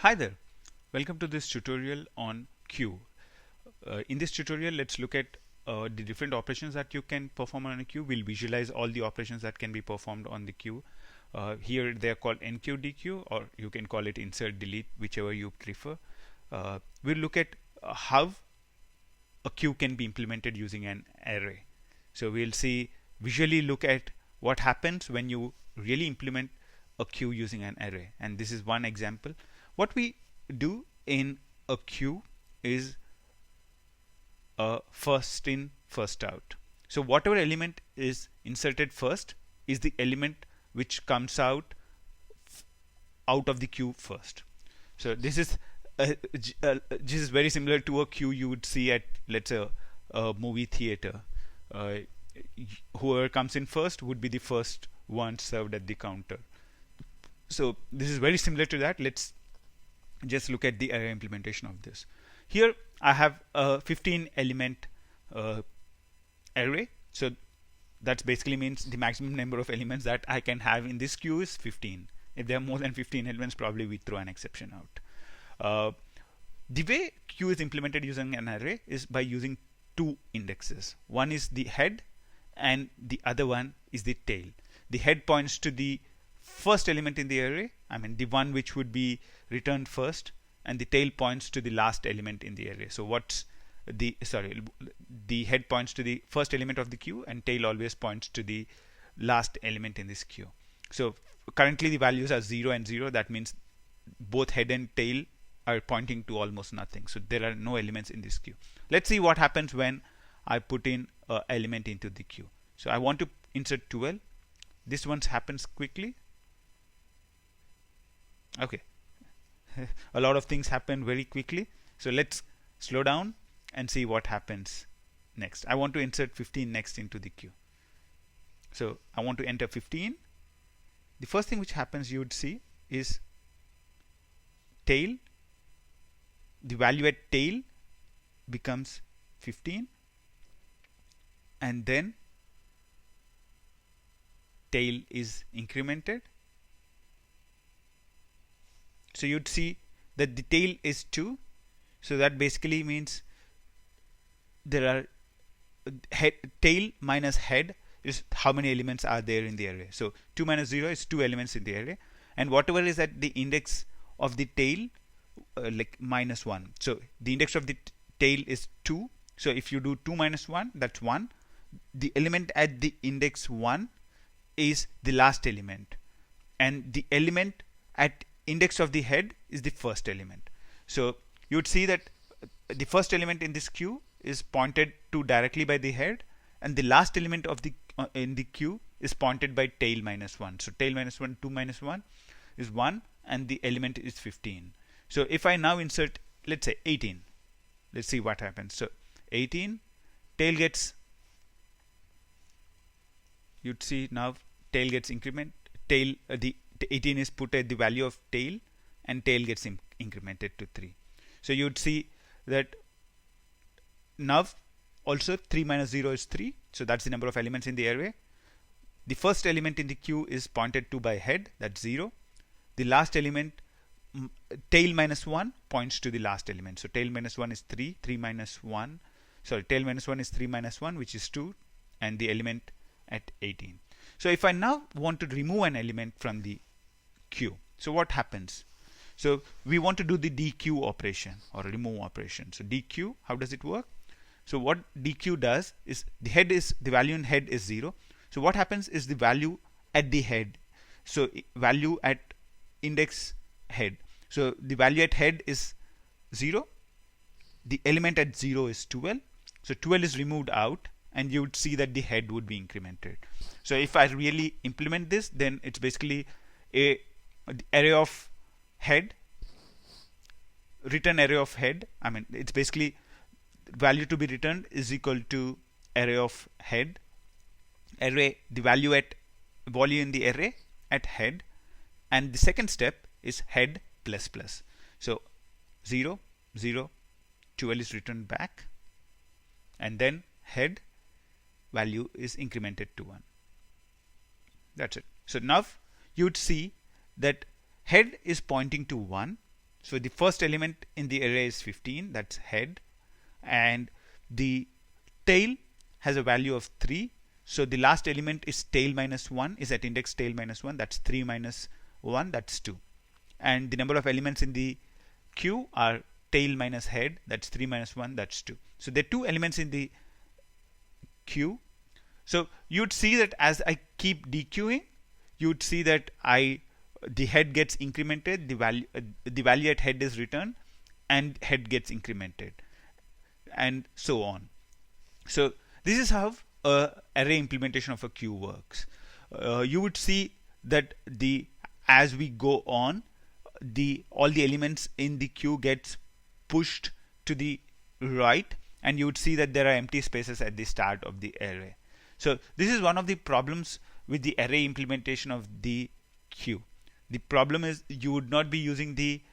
Hi there, welcome to this tutorial on queue. In this tutorial, let's look at the different operations that you can perform on a queue. We'll visualize all the operations that can be performed on the queue. Here they are called enqueue, dequeue, or you can call it insert, delete, whichever you prefer. We'll look at how a queue can be implemented using an array. So we'll see visually look at what happens when you really implement a queue using an array, and this is one example. What we do in a queue is a first in first out. So whatever element is inserted first is the element which comes out of the queue first. So this is very similar to a queue you would see at, let's say, a movie theater. Whoever comes in first would be the first one served at the counter. So this is very similar to that. Let's just look at the array implementation of this. Here I have a 15 element array. So that basically means the maximum number of elements that I can have in this queue is 15. If there are more than 15 elements, probably we throw an exception out. The way queue is implemented using an array is by using two indexes. One is the head and the other one is the tail. The head points to the first element in the array, the one which would be returned first, and the tail points to the last element in the array. So the head points to the first element of the queue, and tail always points to the last element in this queue. So currently the values are 0 and 0. That means both head and tail are pointing to almost nothing. So there are no elements in this queue. Let's see what happens when I put in an element into the queue. So I want to insert 12. This one happens quickly. Okay. A lot of things happen very quickly. So let's slow down and see what happens next. I want to insert 15 next into the queue. So I want to enter 15. The first thing which happens, you would see, is tail. The value at tail becomes 15, and then tail is incremented. So you'd see that the tail is 2. So that basically means there are tail minus head is how many elements are there in the array. So 2 minus 0 is 2 elements in the array, and whatever is at the index of the tail, like minus 1. So the index of the tail is 2. So if you do 2 minus 1, that's 1. The element at the index 1 is the last element, and the element at index of the head is the first element. So you would see that the first element in this queue is pointed to directly by the head, and the last element of the in the queue is pointed by tail minus 1. So tail minus 1, 2 minus 1 is 1, and the element is 15. So if I now insert, let's say 18, let's see what happens. So 18, tail gets, you'd see now tail gets increment, tail the 18 is put at the value of tail, and tail gets incremented to 3. So you'd see that now also 3 minus 0 is 3. So that's the number of elements in the array. The first element in the queue is pointed to by head, that's 0. The last element, tail minus 1, points to the last element. So tail minus 1 is 3, tail minus 1 is 3 minus 1, which is 2, and the element at 18. So if I now want to remove an element from the queue, so what happens? So we want to do the dequeue operation or remove operation. So dequeue, how does it work? So what dequeue does is the value in head is 0. So what happens is the value at the head. So value at index head. So the value at head is 0. The element at 0 is 12. So 12 is removed out, and you would see that the head would be incremented. So if I really implement this, then it's basically the array of head, return array of head. It's basically value to be returned is equal to array of head, array the value in the array at head, and the second step is head plus plus. So 0, 0, 12 is returned back, and then head value is incremented to 1. That's it. So now you'd see that head is pointing to 1. So the first element in the array is 15, that's head, and the tail has a value of 3. So the last element is tail minus 1, is at index tail minus 1, that's 3 minus 1, that's 2. And the number of elements in the queue are tail minus head, that's 3 minus 1, that's 2. So there are 2 elements in the queue. So you'd see that as I keep dequeuing, you'd see that the head gets incremented, the value at head is returned, and head gets incremented, and so on. So this is how array implementation of a queue works. You would see that as we go on, all the elements in the queue gets pushed to the right, and you would see that there are empty spaces at the start of the array. So this is one of the problems with the array implementation of the queue. The problem is you would not be using the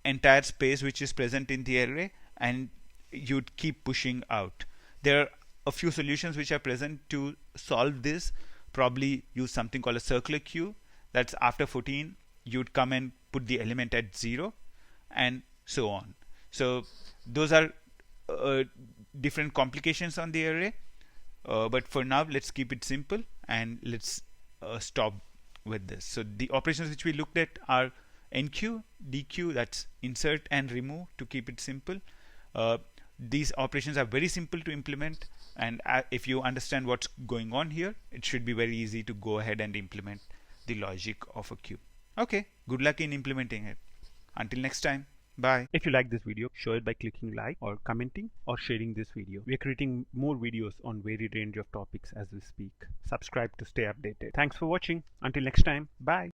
entire space which is present in the array, and you'd keep pushing out. There are a few solutions which are present to solve this. Probably use something called a circular queue. That's after 14 you'd come and put the element at 0, and so on. So those are different complications on the array, but for now let's keep it simple and let's stop with this. So the operations which we looked at are enqueue, dequeue, that's insert and remove to keep it simple. These operations are very simple to implement, and if you understand what's going on here, it should be very easy to go ahead and implement the logic of a queue. Okay, good luck in implementing it. Until next time, bye. If you like this video, show it by clicking like or commenting or sharing this video. We are creating more videos on varied range of topics as we speak. Subscribe to stay updated. Thanks for watching. Until next time, bye.